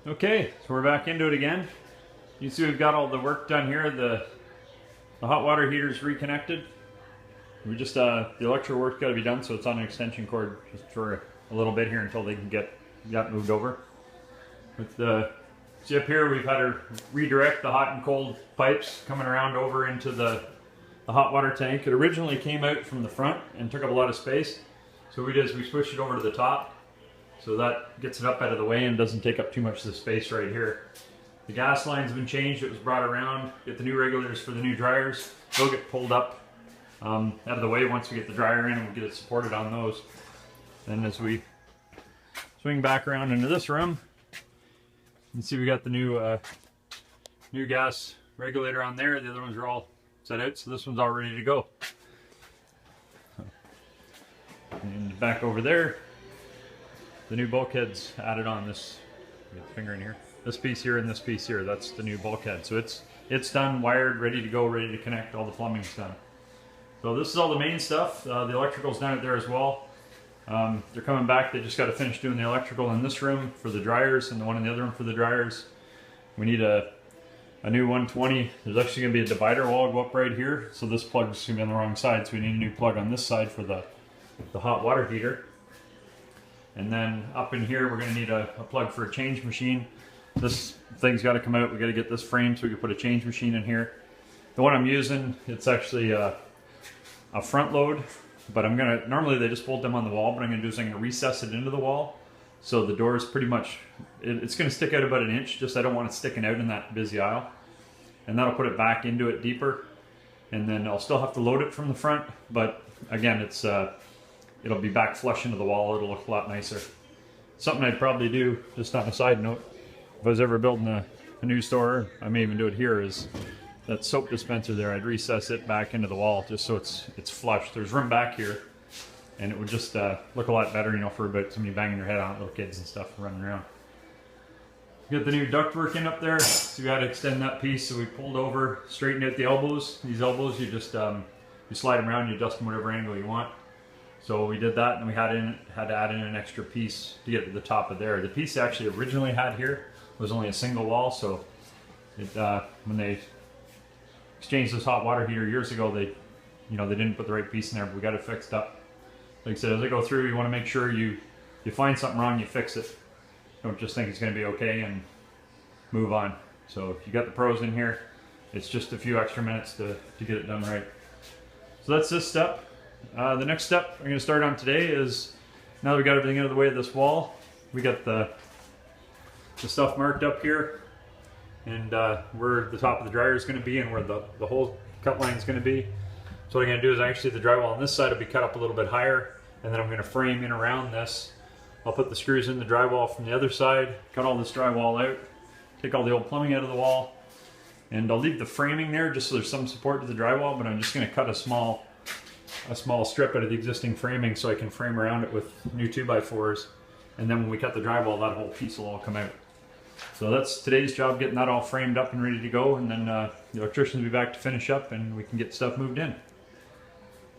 Okay, so we're back into it again. You see we've got all the work done here. The hot water heater is reconnected. We just, the electrical work's got to be done, so it's on an extension cord just for a little bit here until they can get that moved over. With the, see up here we've had to redirect the hot and cold pipes coming around over into the hot water tank. It originally came out from the front and took up a lot of space. So what we did is we switched it over to the top. So that gets it up out of the way and doesn't take up too much of the space right here. The gas line's been changed, it was brought around. Get the new regulators for the new dryers. They'll get pulled up out of the way once we get the dryer in and we'll get it supported on those. Then as we swing back around into this room, you can see we got the new gas regulator on there. The other ones are all set out, so this one's all ready to go. And back over there, the new bulkheads added on this, get the finger in here, this piece here and this piece here, that's the new bulkhead. So it's done, wired, ready to go, ready to connect, all the plumbing's done. So this is all the main stuff. The electrical's down there as well. They're coming back, they just got to finish doing the electrical in this room for the dryers and the one in the other room for the dryers. We need a new 120. There's actually going to be a divider wall go up right here, so this plug's going to be on the wrong side, so we need a new plug on this side for the hot water heater. And then up in here we're going to need a plug for a change machine. This thing's got to come out. We got to get this framed so we can put a change machine in here. The one I'm using, it's actually a front load, but I'm gonna, normally they just bolt them on the wall, but I'm gonna do is I'm gonna recess it into the wall. So the door is pretty much, it's gonna stick out about an inch, just I don't want it sticking out in that busy aisle. And that'll put it back into it deeper. And then I'll still have to load it from the front, but again, it's it'll be back flush into the wall. It'll look a lot nicer. Something I'd probably do, just on a side note, if I was ever building a new store, I may even do it here, is that soap dispenser there, I'd recess it back into the wall just so it's flush. There's room back here, and it would just look a lot better, you know, for about somebody banging their head on it, little kids and stuff running around. Got the new ductwork in up there, so we had to extend that piece, so we pulled over, straightened out the elbows. These elbows, you just you slide them around, you adjust them whatever angle you want. So we did that, and we had to add in an extra piece to get to the top of there. The piece actually originally had here was only a single wall, so it, when they exchanged this hot water heater years ago, they didn't put the right piece in there, but we got it fixed up. Like I said, as I go through, you want to make sure you find something wrong, you fix it. Don't just think it's going to be okay and move on. So if you got the pros in here, it's just a few extra minutes to get it done right. So that's this step. The next step I'm going to start on today is, now that we got everything out of the way of this wall, we got the stuff marked up here, and where the top of the dryer is going to be and where the whole cut line is going to be. So what I'm going to do is actually the drywall on this side will be cut up a little bit higher, and then I'm going to frame in around this. I'll put the screws in the drywall from the other side, cut all this drywall out, take all the old plumbing out of the wall, and I'll leave the framing there just so there's some support to the drywall, but I'm just going to cut a small strip out of the existing framing so I can frame around it with new 2x4s, and then when we cut the drywall, that whole piece will all come out. So that's today's job, getting that all framed up and ready to go, and then the electricians will be back to finish up and we can get stuff moved in.